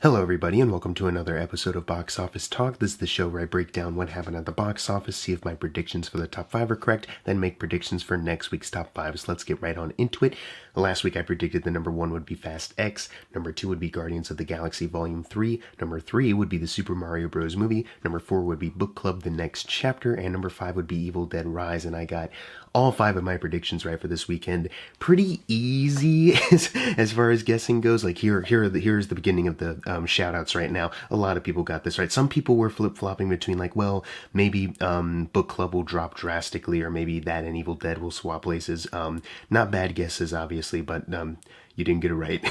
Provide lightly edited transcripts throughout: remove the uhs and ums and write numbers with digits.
Hello everybody and welcome to another episode of Box Office Talk. This is the show where I break down what happened at the box office, see if my predictions for the top 5 are correct, then make predictions for next week's top 5. So let's get right on into it. Last week I predicted the number 1 would be Fast X, number 2 would be Guardians of the Galaxy Volume 3, number 3 would be the Super Mario Bros. Movie, number 4 would be Book Club The Next Chapter, and number 5 would be Evil Dead Rise, and I got all 5 of my predictions right for this weekend. Pretty easy as far as guessing goes. Like here's the beginning of the shout-outs right now. A lot of people got this right. Some people were flip-flopping between like, well, maybe Book Club will drop drastically, or maybe that and Evil Dead will swap places. Not bad guesses, obviously, but you didn't get it right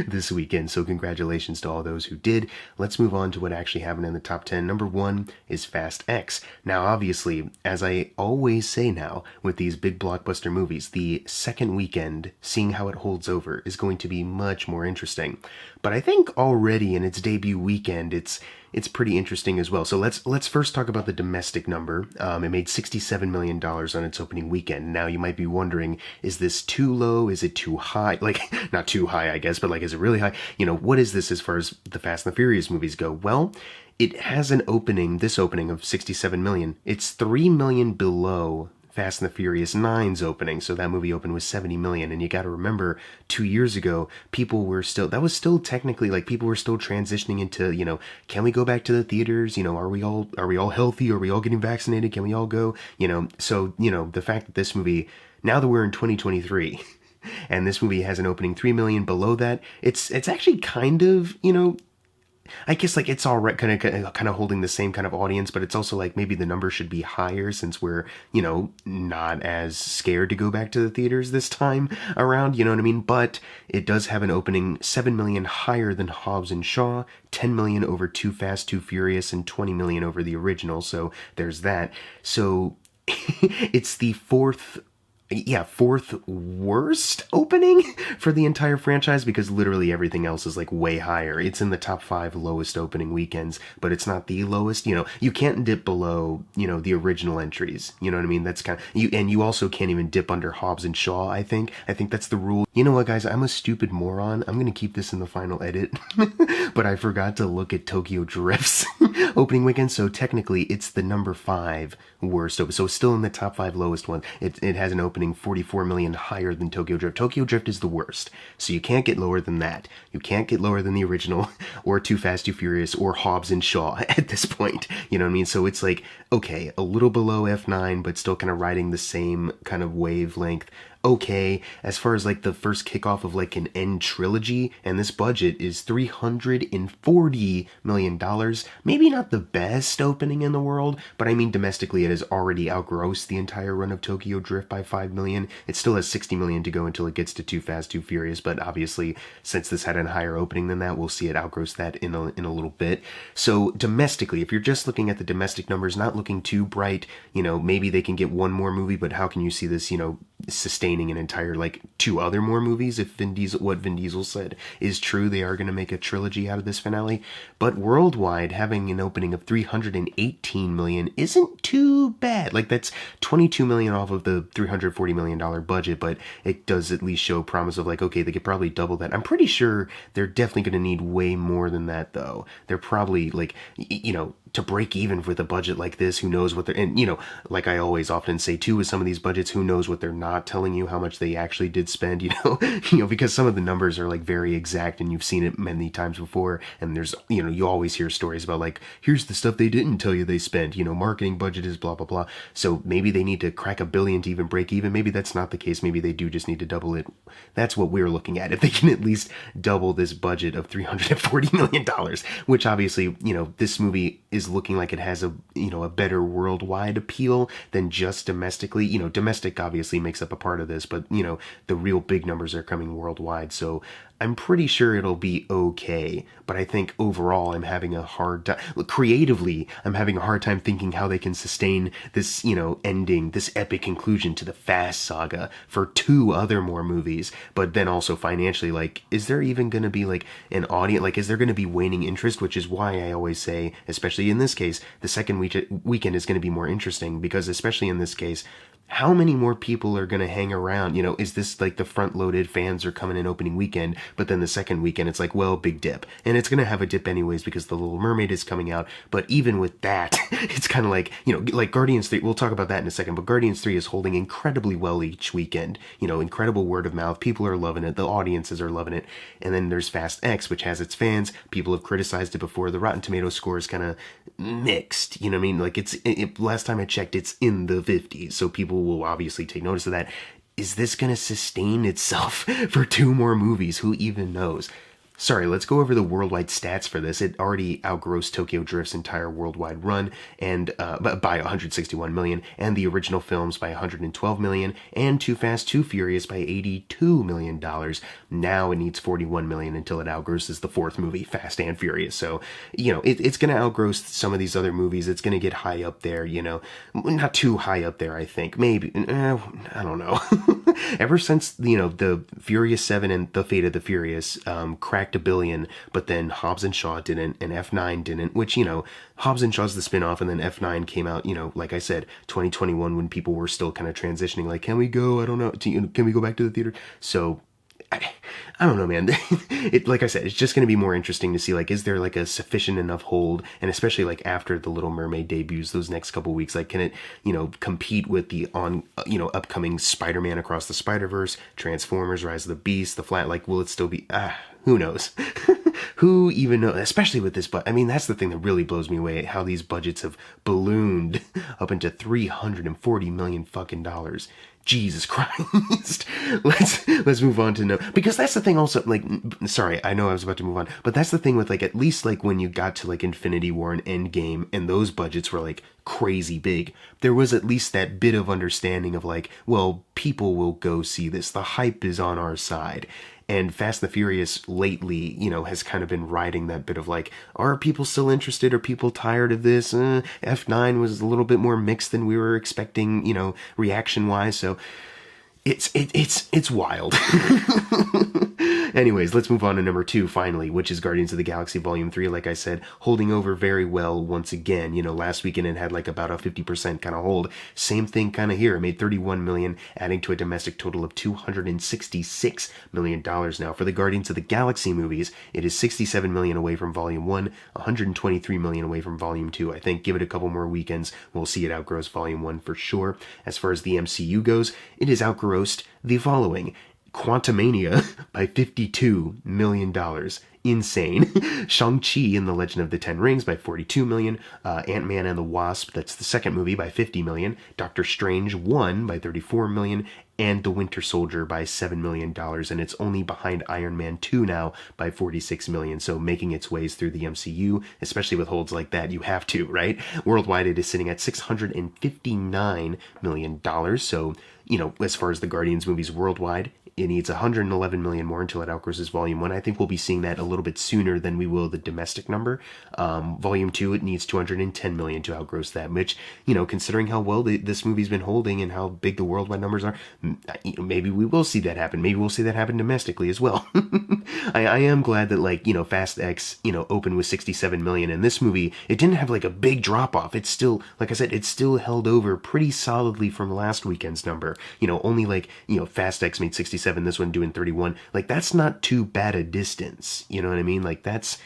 this weekend, so congratulations to all those who did. Let's move on to what actually happened in the top 10. Number 1 is Fast X. Now, obviously, as I always say now with these big blockbuster movies, the second weekend, seeing how it holds over, is going to be much more interesting. But I think already in its debut weekend, it's pretty interesting as well. So let's first talk about the domestic number. It made $67 million on its opening weekend. Now you might be wondering, is this too low? Is it too high? Like, not too high, I guess, but like, is it really high? You know, what is this as far as the Fast and the Furious movies go? Well, it has this opening of $67 million. It's $3 million below Fast and the Furious 9's opening, so that movie opened with $70 million, and you gotta remember, 2 years ago, people were still technically, like, people were still transitioning into, you know, can we go back to the theaters, you know, are we all healthy, are we all getting vaccinated, can we all go, you know, so, you know, the fact that this movie, now that we're in 2023, and this movie has an opening $3 million below that, it's actually kind of, you know, I guess like it's all right, kind of holding the same kind of audience, but it's also like maybe the number should be higher since we're, you know, not as scared to go back to the theaters this time around, you know what I mean? But it does have an opening $7 million higher than Hobbs and Shaw, $10 million over Too Fast, Too Furious, and $20 million over the original, so there's that. So it's the fourth worst opening for the entire franchise, because literally everything else is like way higher. It's in the top 5 lowest opening weekends, but it's not the lowest. You know, you can't dip below, you know, the original entries. You know what I mean? That's kind of, you also can't even dip under Hobbs and Shaw, I think. I think that's the rule. You know what, guys? I'm a stupid moron. I'm gonna keep this in the final edit, but I forgot to look at Tokyo Drift's opening weekend, so technically it's the number 5 worst. So still in the top 5 lowest one. It has an opening $44 million higher than Tokyo Drift. Tokyo Drift is the worst, so you can't get lower than that. You can't get lower than the original, or Too Fast, Too Furious, or Hobbs and Shaw at this point. You know what I mean? So it's like, okay, a little below F9, but still kind of riding the same kind of wavelength. Okay, as far as like the first kickoff of like an end trilogy, and this budget is $340 million. Maybe not the best opening in the world, but I mean domestically it has already outgrossed the entire run of Tokyo Drift by $5 million. It still has $60 million to go until it gets to Too Fast, Too Furious, but obviously since this had a higher opening than that, we'll see it outgross that in a little bit. So domestically, if you're just looking at the domestic numbers, not looking too bright, you know, maybe they can get one more movie, but how can you see this, you know, sustaining an entire like 2 other more movies if what Vin Diesel said is true? They are going to make a trilogy out of this finale. But worldwide, having an opening of $318 million isn't too bad. Like, that's $22 million off of the $340 million budget, but it does at least show promise of like, okay, they could probably double that. I'm pretty sure they're definitely going to need way more than that, though. They're probably like, you know, to break even with a budget like this, who knows what they're, and you know, like I always often say too, with some of these budgets, who knows what they're not telling you, how much they actually did spend, you know, because some of the numbers are like very exact and you've seen it many times before, and there's, you know, you always hear stories about like, here's the stuff they didn't tell you they spent, you know, marketing budget is blah, blah, blah. So maybe they need to crack $1 billion to even break even. Maybe that's not the case. Maybe they do just need to double it. That's what we're looking at. If they can at least double this budget of $340 million, which obviously, you know, this movie is looking like it has a, you know, a better worldwide appeal than just domestically. You know, domestic obviously makes up a part of this, but you know, the real big numbers are coming worldwide. So I'm pretty sure it'll be okay, but I think overall I'm having a hard time, creatively, I'm having a hard time thinking how they can sustain this, you know, ending, this epic conclusion to the Fast saga for 2 other more movies, but then also financially, like, is there even going to be like an audience, like, is there going to be waning interest, which is why I always say, especially in this case, the second weekend is going to be more interesting, because especially in this case, how many more people are going to hang around? You know, is this like the front loaded fans are coming in opening weekend, but then the second weekend it's like, well, big dip. And it's going to have a dip anyways because The Little Mermaid is coming out. But even with that, it's kind of like, you know, like Guardians 3, we'll talk about that in a second, but Guardians 3 is holding incredibly well each weekend. You know, incredible word of mouth. People are loving it. The audiences are loving it. And then there's Fast X, which has its fans. People have criticized it before. The Rotten Tomatoes score is kind of mixed. You know what I mean? Like last time I checked, it's in the 50s. So people will obviously take notice of that. Is this going to sustain itself for 2 more movies? Who even knows? Sorry, let's go over the worldwide stats for this. It already outgrossed Tokyo Drift's entire worldwide run and by 161 million, and the original films by 112 million, and Too Fast, Too Furious by 82 million dollars. Now it needs 41 million until it outgrosses the 4th movie, Fast and Furious. So, you know, it's going to outgross some of these other movies. It's going to get high up there, you know. Not too high up there, I think. Maybe. I don't know. Ever since, you know, the Furious 7 and The Fate of the Furious cracked $1 billion, but then Hobbs and Shaw didn't, and F9 didn't, which, you know, Hobbs and Shaw's the spin-off, and then F9 came out, you know, like I said, 2021, when people were still kind of transitioning, like, can we go, I don't know, can we go back to the theater? So, I don't know, man. Like I said, it's just going to be more interesting to see, like, is there like a sufficient enough hold, and especially like after The Little Mermaid debuts those next couple weeks, like, can it, you know, compete with the upcoming Spider-Man Across the Spider-Verse, Transformers, Rise of the Beast, The Flat, like, will it still be, who knows? Who even knows? Especially with this, but I mean, that's the thing that really blows me away, how these budgets have ballooned up into $340 million fucking dollars. Jesus Christ. Let's move on to no, because that's the thing also, like, sorry, I know I was about to move on, but that's the thing with, like, at least like when you got to like Infinity War and Endgame and those budgets were like crazy big, there was at least that bit of understanding of like, well, people will go see this, the hype is on our side. And Fast and the Furious lately, you know, has kind of been riding that bit of like, are people still interested? Are people tired of this? F9 was a little bit more mixed than we were expecting, you know, reaction-wise. So it's wild. Anyways, let's move on to number 2, finally, which is Guardians of the Galaxy Volume 3, like I said, holding over very well once again. You know, last weekend it had like about a 50% kind of hold. Same thing kind of here. It made 31 million, adding to a domestic total of $266 million now. For the Guardians of the Galaxy movies, it is 67 million away from Volume 1, 123 million away from Volume 2. I think give it a couple more weekends, we'll see it outgross Volume 1 for sure. As far as the MCU goes, it is outgrossed the following: Quantumania by $52 million. Insane. Shang-Chi and the Legend of the Ten Rings by $42 million. Ant-Man and the Wasp, that's the second movie, by $50 million. Doctor Strange 1 by $34 million. And The Winter Soldier by $7 million. And it's only behind Iron Man 2 now by $46 million. So making its ways through the MCU, especially with holds like that, you have to, right? Worldwide, it is sitting at $659 million. So, you know, as far as the Guardians movies worldwide, it needs 111 million more until it outgrosses Volume 1. I think we'll be seeing that a little bit sooner than we will the domestic number. Volume 2, it needs 210 million to outgross that, which, you know, considering how well this movie's been holding and how big the worldwide numbers are, maybe we will see that happen. Maybe we'll see that happen domestically as well. I am glad that, like, you know, Fast X, you know, opened with 67 million, and this movie, it didn't have like a big drop off. It's still, like I said, it's still held over pretty solidly from last weekend's number. You know, only like, you know, Fast X made 67, this one doing 31. Like, that's not too bad a distance. You know what I mean? Like, that's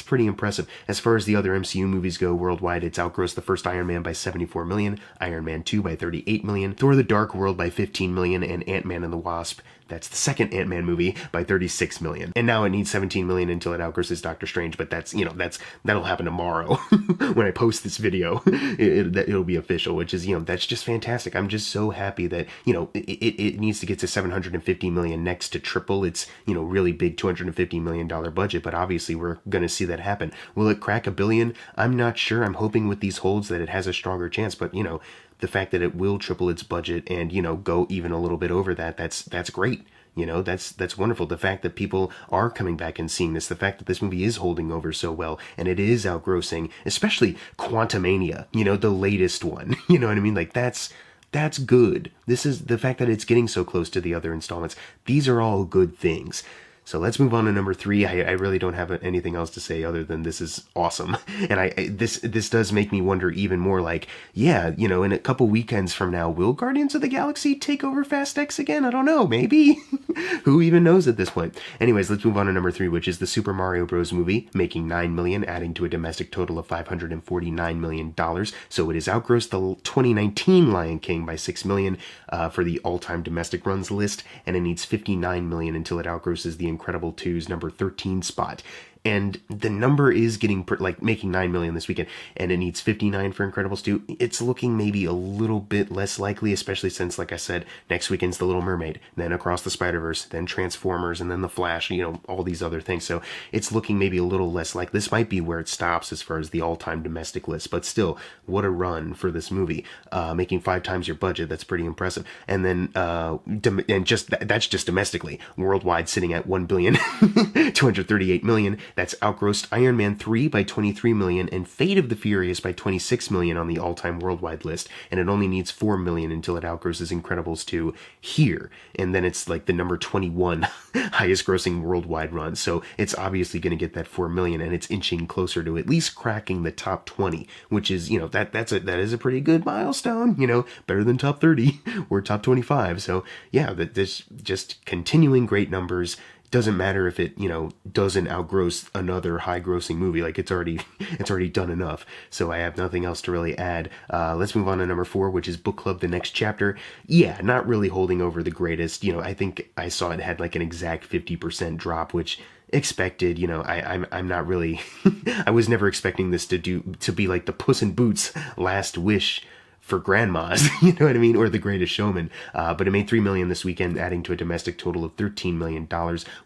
pretty impressive. As far as the other MCU movies go worldwide, it's outgrossed the first Iron Man by 74 million, Iron Man 2 by 38 million, Thor the Dark World by 15 million, and Ant-Man and the Wasp, that's the second Ant-Man movie, by 36 million. And now it needs 17 million until it outgrosses Doctor Strange, but that's, you know, that'll happen tomorrow. When I post this video, it'll be official, which is, you know, that's just fantastic. I'm just so happy that, you know, it needs to get to 750 million next to triple its, you know, really big $250 million budget, but obviously we're going to see that happen. Will it crack $1 billion? I'm not sure. I'm hoping with these holds that it has a stronger chance, but, you know, the fact that it will triple its budget and, you know, go even a little bit over that, that's great. You know, that's wonderful. The fact that people are coming back and seeing this, the fact that this movie is holding over so well, and it is outgrossing, especially Quantumania, you know, the latest one. You know what I mean? Like, that's good. This is the fact that it's getting so close to the other installments. These are all good things. So let's move on to number three. I really don't have anything else to say other than this is awesome. And this does make me wonder even more, like, yeah, in a couple weekends from now, will Guardians of the Galaxy take over Fast X again? I don't know, maybe. Who even knows at this point? Anyways, let's move on to number three, which is the Super Mario Bros. Movie, making $9 million, adding to a domestic total of $549 million. So it has outgrossed the 2019 Lion King by $6 million for the all-time domestic runs list, and it needs $59 million until it outgrosses the Incredible 2's number 13 spot. And the number is getting making $9 million this weekend, and it needs 59 for Incredibles 2. It's looking maybe a little bit less likely, especially since, like I said, next weekend's The Little Mermaid, then Across the Spider-Verse, then Transformers, and then The Flash, all these other things. So it's looking maybe a little less like this might be where it stops as far as the all-time domestic list. But still, what a run for this movie. Making 5 times your budget, that's pretty impressive. And then, that's just domestically. Worldwide, sitting at $1,238 million. That's outgrossed Iron Man 3 by $23 million and Fate of the Furious by $26 million on the all-time worldwide list, and it only needs $4 million until it outgrosses Incredibles 2 here, and then it's like the number 21 highest grossing worldwide run, so it's obviously going to get that $4 million, and it's inching closer to at least cracking the top 20, which is, that is a pretty good milestone, better than top 30 or top 25, so yeah, this just continuing great numbers. Doesn't matter if it, doesn't outgross another high-grossing movie. Like, it's already done enough. So I have nothing else to really add. Let's move on to number 4, which is Book Club: The Next Chapter. Yeah, not really holding over the greatest. I think I saw it had like an exact 50% drop, which expected. I'm not really. I was never expecting this to be like the Puss in Boots Last Wish for grandmas, what I mean, or The Greatest Showman. But it made $3 million this weekend, adding to a domestic total of $13 million.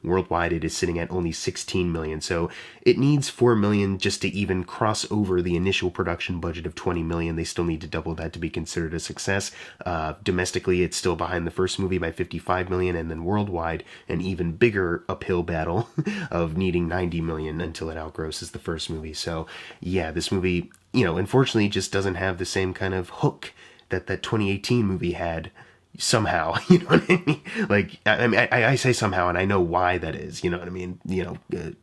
Worldwide, it is sitting at only $16 million. So it needs $4 million just to even cross over the initial production budget of $20 million. They still need to double that to be considered a success. Domestically, it's still behind the first movie by $55 million, and then worldwide, an even bigger uphill battle of needing $90 million until it outgrosses the first movie. So yeah, this movie, unfortunately just doesn't have the same kind of hook that 2018 movie had somehow, what I mean? Like, I say somehow, and I know why that is, what I mean?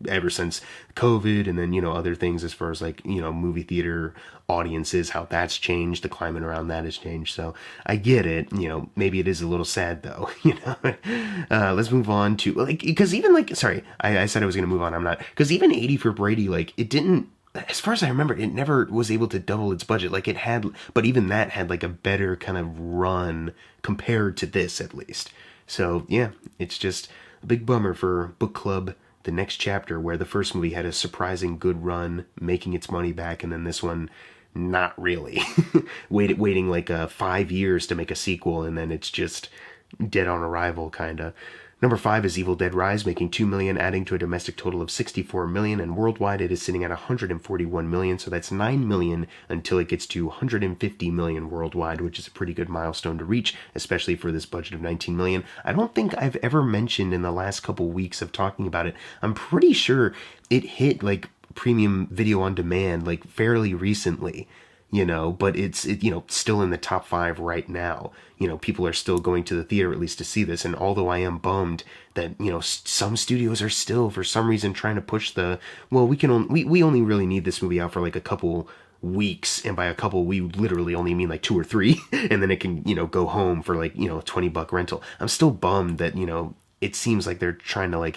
Ever since COVID and then, other things as far as like, movie theater audiences, how that's changed, the climate around that has changed. So I get it, maybe it is a little sad though, let's move on to because even I said I was going to move on. I'm not, because even 80 for Brady, it didn't, as far as I remember, it never was able to double its budget. It had, but even that had a better kind of run compared to this, at least. So yeah, it's just a big bummer for Book Club: The Next Chapter, where the first movie had a surprising good run, making its money back, and then this one, not really. waiting 5 years to make a sequel, and then it's just dead on arrival, kinda. Number 5 is Evil Dead Rise, making $2 million, adding to a domestic total of $64 million, and worldwide it is sitting at $141 million, so that's $9 million until it gets to $150 million worldwide, which is a pretty good milestone to reach, especially for this budget of $19 million. I don't think I've ever mentioned in the last couple weeks of talking about it, I'm pretty sure it hit premium video on demand fairly recently. But it's still in the top 5 right now. People are still going to the theater at least to see this. And although I am bummed that, some studios are still for some reason trying to push we only really need this movie out for a couple weeks. And by a couple, we literally only mean 2 or 3. And then it can, go home for $20 rental. I'm still bummed that, it seems like they're trying to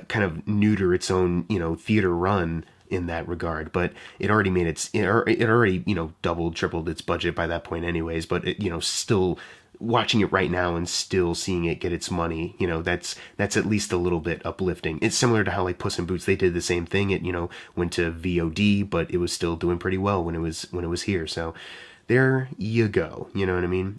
kind of neuter its own, theater run in that regard, but it already made it already doubled, tripled its budget by that point anyways, but it, still watching it right now and still seeing it get its money, that's at least a little bit uplifting. It's similar to how Puss in Boots, they did the same thing. It, went to VOD, but it was still doing pretty well when it was here. So there you go. You know what I mean?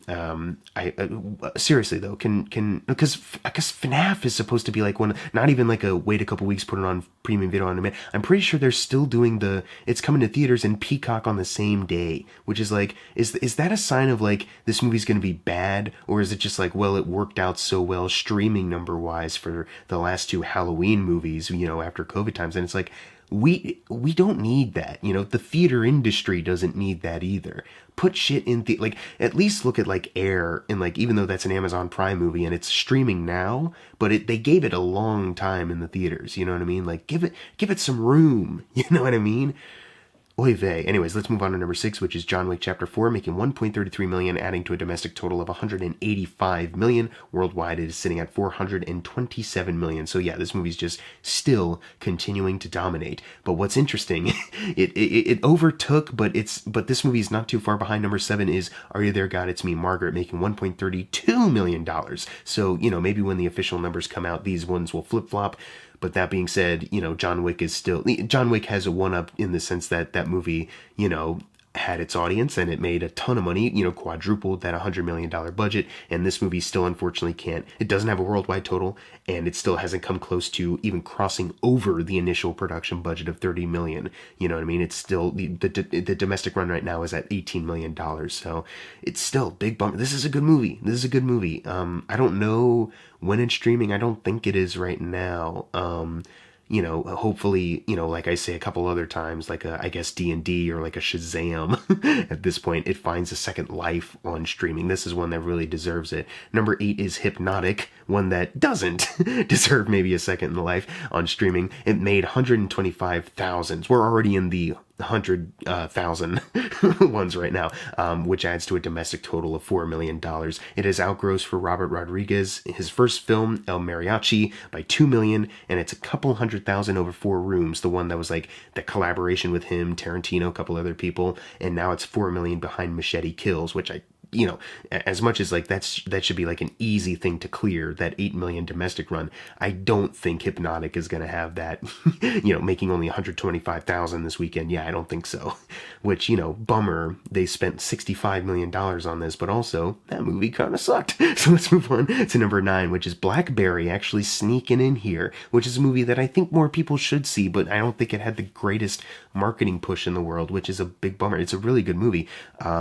Seriously though, because I guess FNAF is supposed to be one, not even a wait a couple weeks, put it on premium video on demand. I'm pretty sure they're still doing it's coming to theaters and Peacock on the same day, which is is that a sign of this movie's going to be bad? Or is it just well, it worked out so well streaming number wise for the last 2 Halloween movies, after COVID times. And it's we don't need that. The theater industry doesn't need that either. put shit in like at least look at like Air, and like even though that's an Amazon Prime movie and it's streaming now, but they gave it a long time in the theaters, you know what I mean? Like give it some room, you know what I mean? Oy vey. Anyways, let's move on to number 6, which is John Wick Chapter 4, making $1.33 million, adding to a domestic total of $185 million. Worldwide, it is sitting at $427 million. So yeah, this movie's just still continuing to dominate. But what's interesting, it overtook, but this movie is not too far behind. Number 7 is Are You There, God? It's Me, Margaret, making $1.32 million. So, you know, maybe when the official numbers come out, these ones will flip-flop. But that being said, you know, John Wick has a one-up in the sense that that movie, you know, had its audience and it made a ton of money, you know, quadrupled that $100 million budget. And this movie still unfortunately it doesn't have a worldwide total, and it still hasn't come close to even crossing over the initial production budget of $30 million. You know what I mean? It's still, the domestic run right now is at $18 million. So it's still a big bummer. This is a good movie. I don't know when it's streaming. I don't think it is right now. You know, hopefully, you know, like I say a couple other times, like I guess D&D or like a Shazam, at this point, it finds a second life on streaming. This is one that really deserves it. Number 8 is Hypnotic, one that doesn't deserve maybe a second life on streaming. It made 125,000. We're already in the 100,000 ones right now, which adds to a domestic total of $4 million. It has outgrossed for Robert Rodriguez, his first film, El Mariachi, by $2 million, and it's a couple 100,000 over 4 rooms, the one that was like the collaboration with him, Tarantino, a couple other people, and now it's $4 million behind Machete Kills, which you know, as much as like that should be like an easy thing to clear, that 8 million domestic run, I don't think Hypnotic is going to have that, you know, making only 125,000 this weekend. Yeah, I don't think so. Which, you know, bummer. They spent $65 million on this, but also that movie kind of sucked. So let's move on to number 9, which is BlackBerry, actually sneaking in here, which is a movie that I think more people should see, but I don't think it had the greatest marketing push in the world, which is a big bummer. It's a really good movie,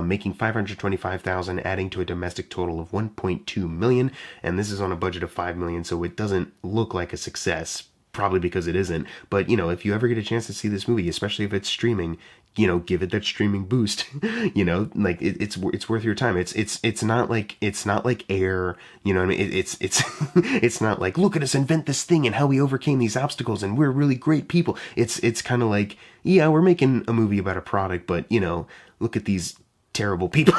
making 525,000, adding to a domestic total of 1.2 million, and this is on a budget of 5 million, so it doesn't look like a success, probably because it isn't. But, you know, if you ever get a chance to see this movie, especially if it's streaming, you know, give it that streaming boost. You know, like it's worth your time. It's not like Air, you know what I mean? It's not like, look at us invent this thing and how we overcame these obstacles and we're really great people. It's kind of like, yeah, we're making a movie about a product, but, you know, look at these terrible people,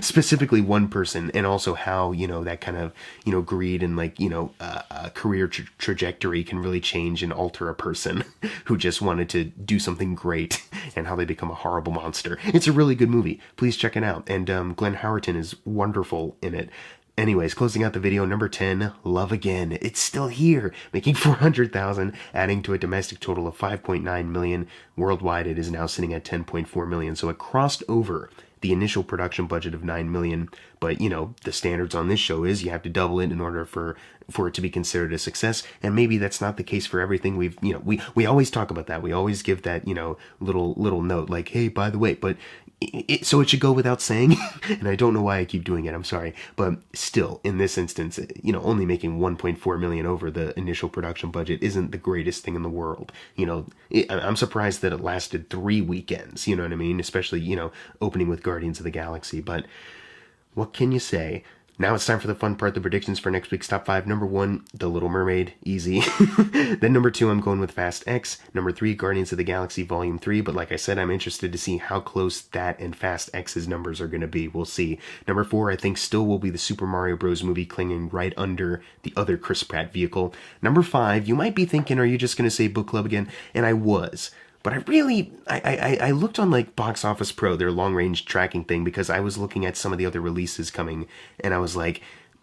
specifically one person, and also how, you know, that kind of, you know, greed and like, you know, a career trajectory can really change and alter a person who just wanted to do something great, and how they become a horrible monster. It's a really good movie. Please check it out. And Glenn Howerton is wonderful in it. Anyways, closing out the video, number 10, Love Again. It's still here, making 400,000, adding to a domestic total of 5.9 million. Worldwide, it is now sitting at 10.4 million. So it crossed over the initial production budget of 9 million. But, you know, the standards on this show is you have to double it in order for it to be considered a success. And maybe that's not the case for everything. We always talk about that. We always give that, you know, little note like, hey, by the way, but so it should go without saying, and I don't know why I keep doing it, I'm sorry, but still, in this instance, you know, only making 1.4 million over the initial production budget isn't the greatest thing in the world. You know, I'm surprised that it lasted 3 weekends, you know what I mean? Especially, you know, opening with Guardians of the Galaxy, but what can you say? Now it's time for the fun part, the predictions for next week's top 5. Number 1, The Little Mermaid, easy. Then number 2, I'm going with Fast X. Number 3, Guardians of the Galaxy Volume 3. But like I said, I'm interested to see how close that and Fast X's numbers are going to be. We'll see. Number 4, I think still will be the Super Mario Bros. Movie, clinging right under the other Chris Pratt vehicle. Number 5, you might be thinking, are you just going to say Book Club again? And I was. But I looked on like Box Office Pro, their long-range tracking thing, because I was looking at some of the other releases coming, and I was like,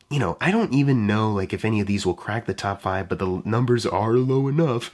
you know, I don't even know, like, if any of these will crack the top 5, but the numbers are low enough.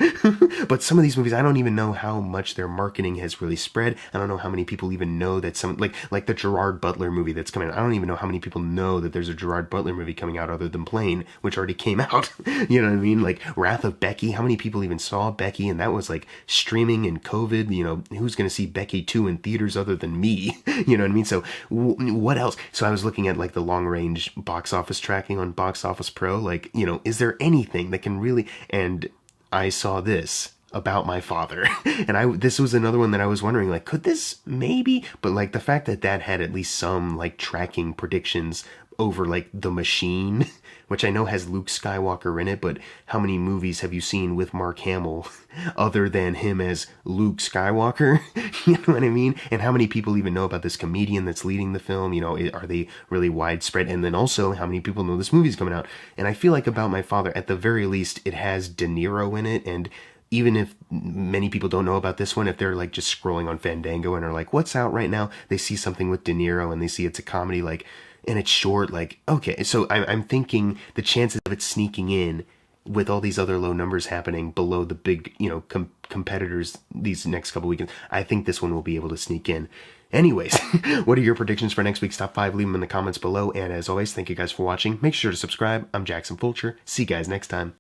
But some of these movies, I don't even know how much their marketing has really spread. I don't know how many people even know that some, like the Gerard Butler movie that's coming out. I don't even know how many people know that there's a Gerard Butler movie coming out other than Plane, which already came out. You know what I mean? Like, Wrath of Becky, how many people even saw Becky? And that was, like, streaming and COVID. You know, who's going to see Becky 2 in theaters other than me? You know what I mean? So, what else? So I was looking at, like, the long-range box office tracking on Box Office Pro, like, you know, is there anything that can really, and I saw this, About My Father. And this was another one that I was wondering, like, could this maybe? But like the fact that that had at least some like tracking predictions over like The Machine, which I know has Luke Skywalker in it, but how many movies have you seen with Mark Hamill other than him as Luke Skywalker? You know what I mean? And how many people even know about this comedian that's leading the film? You know, are they really widespread? And then also, how many people know this movie's coming out? And I feel like About My Father, at the very least, it has De Niro in it, and even if many people don't know about this one, if they're like just scrolling on Fandango and are like, what's out right now? They see something with De Niro and they see it's a comedy, like, and it's short, like, okay. So I'm thinking the chances of it sneaking in with all these other low numbers happening below the big, you know, competitors these next couple weekends, I think this one will be able to sneak in. Anyways, what are your predictions for next week's top 5? Leave them in the comments below. And as always, thank you guys for watching. Make sure to subscribe. I'm Jackson Fulcher. See you guys next time.